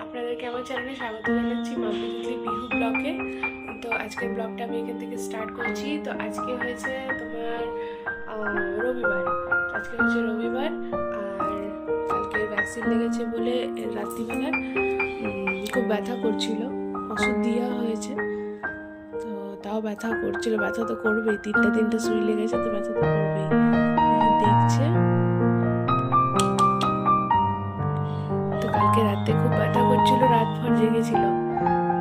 আপনাদেরকে আমার চ্যানেলে স্বাগত জানাচ্ছি মাম্পি তিতলি বিহু ব্লগে। তো আজকের ব্লগটা আমি এখান থেকে স্টার্ট করছি। তো আজকে হয়েছে তোমার রবিবার। আজকে হচ্ছে রবিবার, আর কালকে ভ্যাকসিন লেগেছে বলে রাত্রিবেলা খুব ব্যথা করছিল। ওষুধ দেওয়া হয়েছে, তো তাও ব্যথা করছিল। ব্যথা তো করবেই, তিনটে সুই লেগেছে, তো ব্যথা তো করবেই। দেখছে তো কালকে রাতে খুব ব্যথা করছিল, রাত ভর জেগেছিল,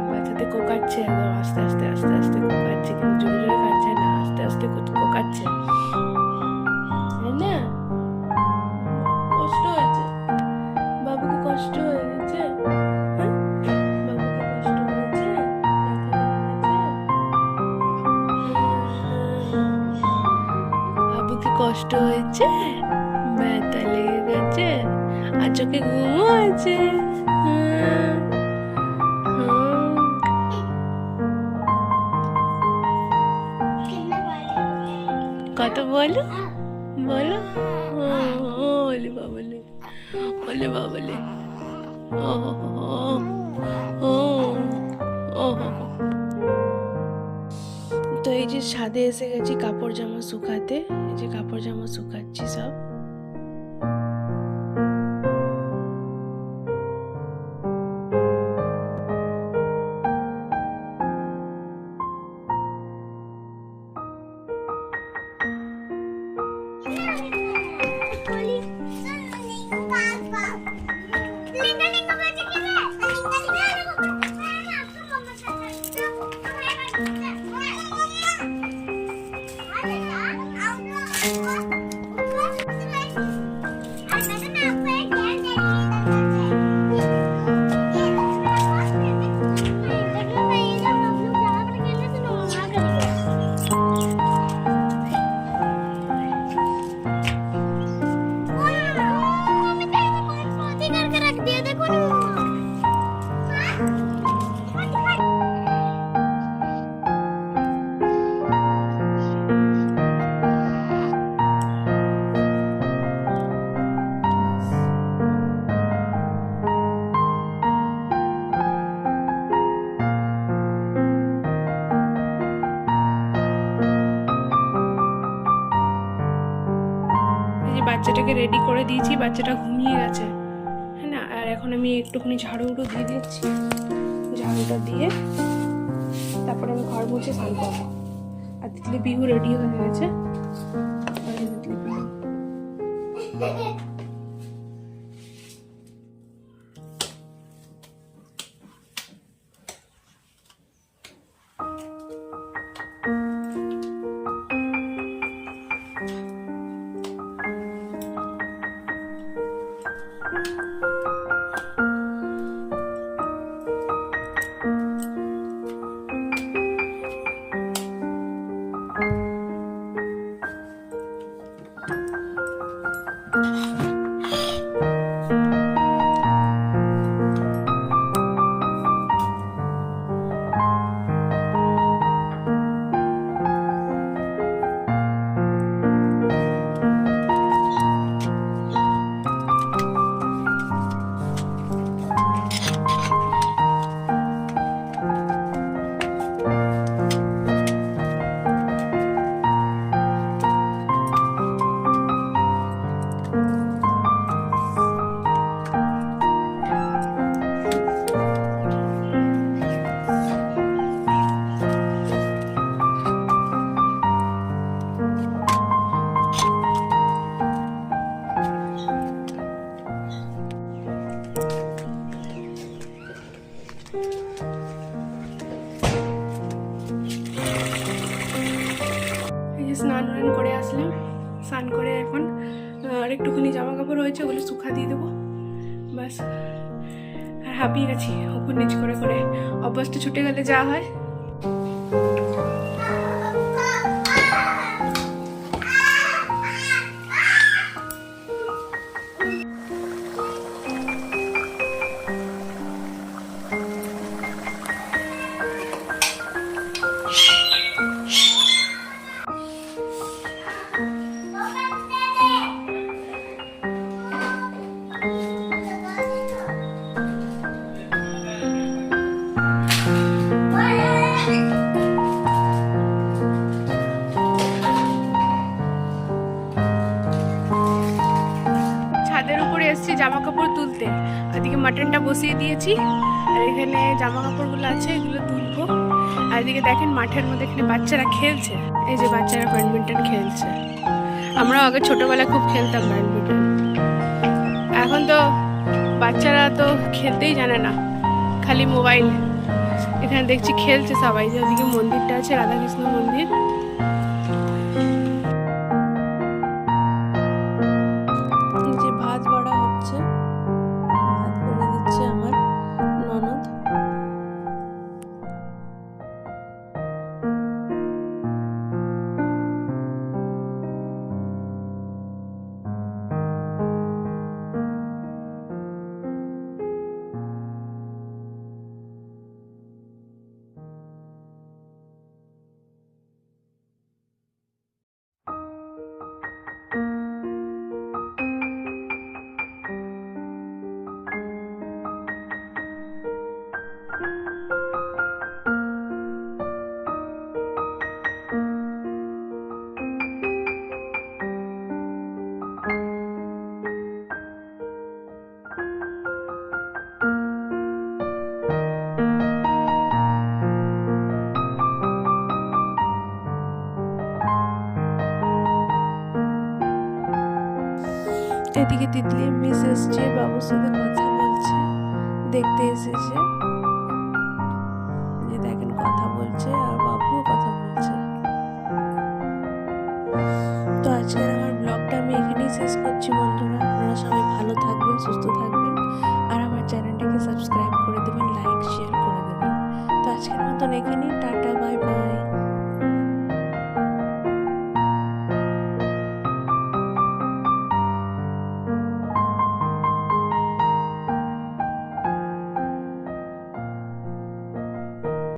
ব্যথাতে কোকাচ্ছে, একদম আস্তে আস্তে আস্তে আস্তে কোকাচ্ছে, কিন্তু জোরে জোরে কাটছে না, আস্তে আস্তে কোকাচ্ছে। না, কষ্ট হয়েছে বাবুকে, কষ্ট হয়ে গেছে। হ্যাঁ, বাবুকে কষ্ট হয়েছে, বাবুকে কষ্ট হয়েছে, ব্যথা লেগে গেছে, আর চোখে ঘুমও আছে। কত বলো বলো, ওলে বাবলে, ওলে বাবলে, ও ও ও। তো এই যে ছাদে এসে গেছি কাপড় জামা শুকাতে, এই যে কাপড় জামা শুকাচ্ছি সব। বাচ্চাটাকে রেডি করে দিয়েছি, বাচ্চাটা ঘুমিয়ে গেছে, হ্যাঁ না। আর এখন আমি একটুখানি ঝাড়ু দিয়ে দিচ্ছি, ঝাড়ুটা দিয়ে তারপরে আমি ঘর মুছে স্নান করবো। আর তিতলি বিহু রেডি হয়ে গেছে। স্নান করে আসলাম, স্নান করে এখন আর একটুখানি জামা কাপড় রয়েছে, ওগুলো শুকা দিয়ে দেবো, ব্যাস। আর হাঁপিয়ে গেছি উপর নিচ করে করে, অভ্যাসটা ছুটে গেলে যা হয়। মাটনটা বসিয়ে দিয়েছি, আর এখানে জামা কাপড়গুলো আছে, এগুলো তুলবো। আর এদিকে দেখেন মাঠের মধ্যে এখানে বাচ্চারা খেলছে, এই যে বাচ্চারা ব্যাডমিন্টন খেলছে। আমরাও আগে ছোটবেলায় খুব খেলতাম ব্যাডমিন্টন, এখন তো বাচ্চারা তো খেলতেই জানে না, খালি মোবাইল। এখানে দেখছি খেলছে সবাই, যে ওদিকে মন্দিরটা আছে, রাধাকৃষ্ণ মন্দির। যে ভাত বাড়া হচ্ছে, ভাত বেড়ে দিচ্ছে আমার ননদ। এদিকে তিতলির মিস এসছে, বাবুর সাথে কথা বলছে, দেখতে এসেছে। যে দেখেন কথা বলছে, আর বাবুও কথা বলছে। তো আজকের আমার ব্লগটা আমি এখানেই শেষ করছি বন্ধুরা। আপনারা সবাই ভালো থাকবেন, সুস্থ থাকবেন, আর আমার চ্যানেলটাকে সাবস্ক্রাইব করে দেবেন, লাইক শেয়ার করে দেবেন। তো আজকের মতন এখানেই টাটা।